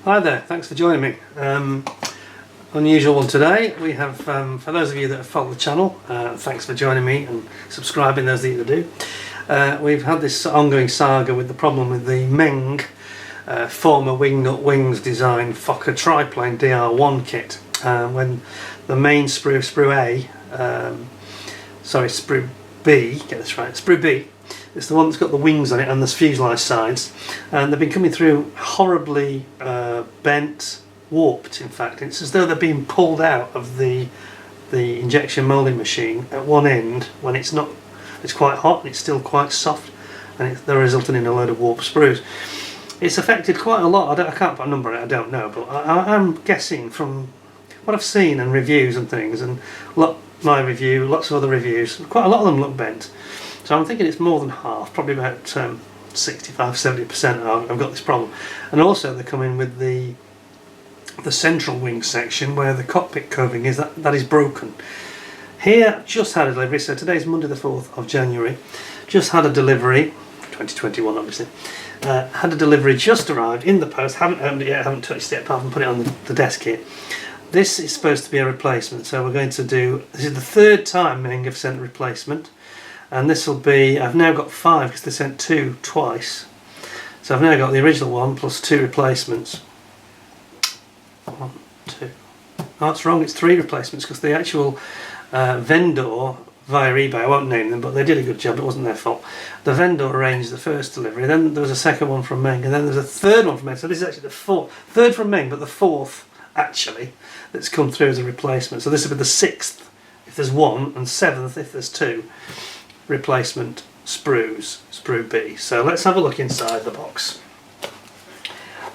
Hi there, thanks for joining me. Unusual one today. We have, for those of you that have followed the channel, thanks for joining me and subscribing, those of you that do. We've had this ongoing saga with the problem with the Meng, former Wingnut Wings design Fokker Triplane DR1 kit. When the main sprue A, sprue B, get this right, sprue B, it's the one that's got the wings on it and the fuselage sides, and they've been coming through horribly bent, warped. In fact, it's as though they're being pulled out of the injection moulding machine at one end when it's not. It's quite hot, it's still quite soft, and they're resulting in a load of warped sprues. It's affected quite a lot. I can't put a number on it, I don't know, but I'm guessing from what I've seen and reviews and things, and my review, lots of other reviews, quite a lot of them look bent. So I'm thinking it's more than half, probably about 65–70% have got this problem. And also they come in with the central wing section where the cockpit covering is, that is broken. Here, just had a delivery, so today's Monday the 4th of January, just had a delivery, 2021 obviously, had a delivery, just arrived in the post, haven't opened it yet, haven't touched it apart from putting it on the desk here. This is supposed to be a replacement, so we're going to do, this is the third time Meng have sent a replacement. And this will be, I've now got 5 because they sent 2 twice. So I've now got the original one plus 2 replacements. 1, 2. Oh, that's wrong, it's 3 replacements because the actual vendor via eBay, I won't name them, but they did a good job, it wasn't their fault. The vendor arranged the first delivery, then there was a second one from Meng, and then there's a third one from Meng. So this is actually the third from Meng, but the 4th actually that's come through as a replacement. So this will be the 6th if there's 1, and 7th if there's 2. Replacement sprues, sprue B. So let's have a look inside the box.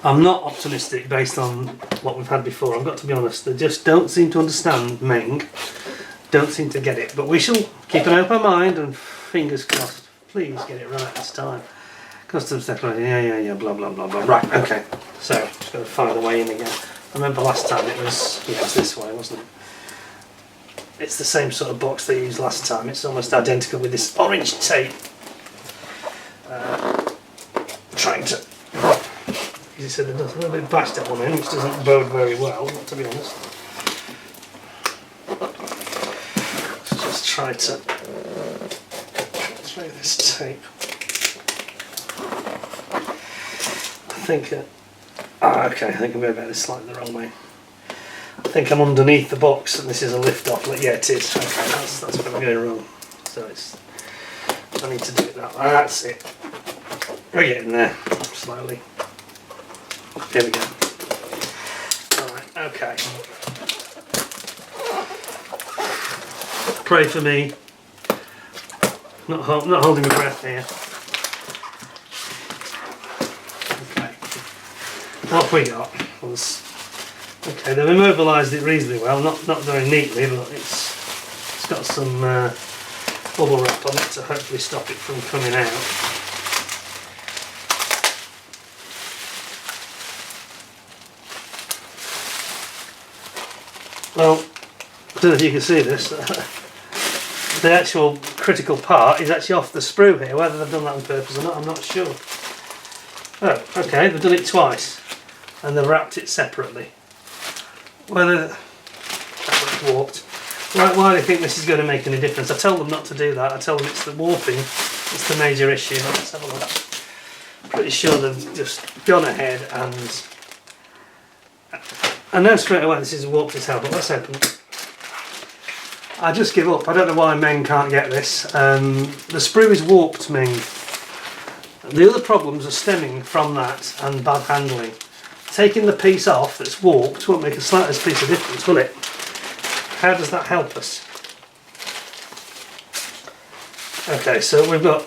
I'm not optimistic based on what we've had before, I've got to be honest. They just don't seem to understand Meng, don't seem to get it, but we shall keep an open mind and fingers crossed, please get it right this time. Customs declaration, yeah, blah blah blah blah. Right, okay, so just got to find the way in again. I remember last time it was this way, wasn't it? It's the same sort of box they used last time. It's almost identical with this orange tape. Trying to, as you said, there's a little bit bashed at one end, which doesn't bode very well, to be honest. So just try to throw this tape. I think, okay, I think I'm going about this slightly the wrong way. I think I'm underneath the box and this is a lift off. Yeah, it is. Okay, that's what I'm going wrong. So I need to do it that way. That's it. We're getting there slowly. Here we go. Alright, okay. Pray for me. Not holding my breath here. Okay. What we got was, okay, they've immobilised it reasonably well, not very neatly, but it's got some bubble wrap on it to hopefully stop it from coming out. Well, I don't know if you can see this, the actual critical part is actually off the sprue here. Whether they've done that on purpose or not, I'm not sure. Oh, okay, they've done it twice and they've wrapped it separately. Whether that looks warped. Why do you think this is going to make any difference? I tell them not to do that. I tell them it's the warping, it's the major issue. But let's have a look. Pretty sure they've just gone ahead and I know straight away this is warped as hell, but let's open it. I just give up. I don't know why Meng can't get this. The sprue is warped, Meng. The other problems are stemming from that and bad handling. Taking the piece off that's warped won't make a slightest piece of difference, will it? How does that help us? Okay, so we've got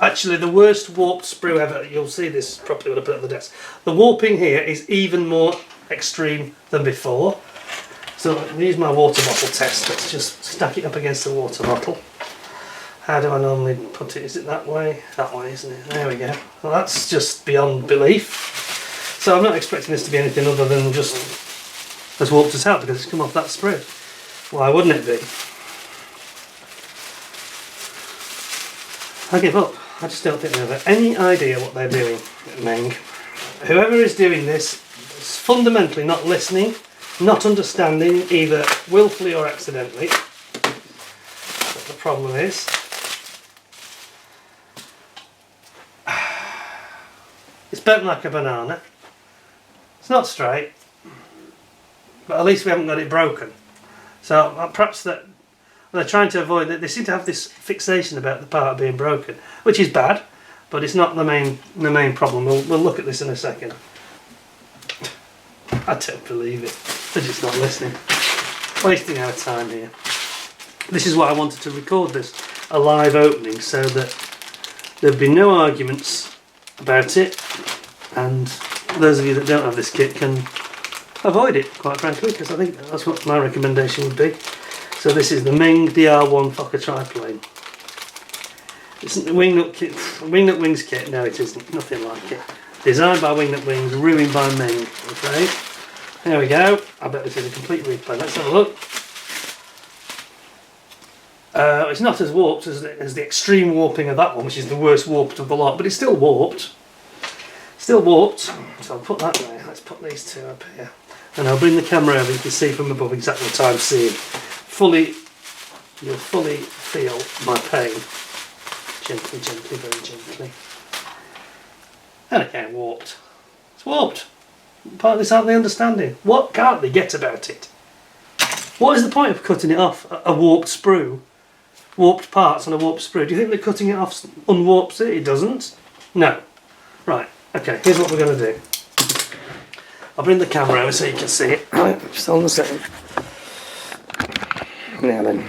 actually the worst warped sprue ever. You'll see this properly when I put it on the desk. The warping here is even more extreme than before. So I'll use my water bottle test. Let's just stack it up against the water bottle. How do I normally put it? Is it that way? That way, isn't it? There we go. Well, that's just beyond belief. So I'm not expecting this to be anything other than just as warped as hell because it's come off that sprue. Why wouldn't it be? I give up. I just don't think they have any idea what they're doing at Meng. whoever is doing this is fundamentally not listening, not understanding, either willfully or accidentally. That's what the problem is. It's bent like a banana. It's not straight, but at least we haven't got it broken. So perhaps that they're trying to avoid that. They seem to have this fixation about the part being broken, which is bad, but it's not the main problem. We'll look at this in a second. I don't believe it. They're just not listening. Wasting our time here. This is why I wanted to record this, a live opening, so that there'd be no arguments about it, and those of you that don't have this kit can avoid it, quite frankly, because I think that's what my recommendation would be. So this is the Meng DR1 Fokker Triplane. Isn't the Wingnut Wings kit? No, it isn't. Nothing like it. Designed by Wingnut Wings, ruined by Meng. Okay. There we go. I bet this is a complete replay. Let's have a look. It's not as warped as the extreme warping of that one, which is the worst warped of the lot, but it's still warped. Still warped. So I'll put that there. Let's put these two up here. And I'll bring the camera over. You can see from above exactly what I'm seeing. You'll fully feel my pain. Gently, gently, very gently. And again, warped. It's warped. Part of this aren't they understanding? What can't they get about it? What is the point of cutting it off a warped sprue? Warped parts on a warped sprue. Do you think that cutting it off unwarps it? It doesn't? No. Right, okay, here's what we're going to do. I'll bring the camera over so you can see it. Right, just hold on a second. Now then.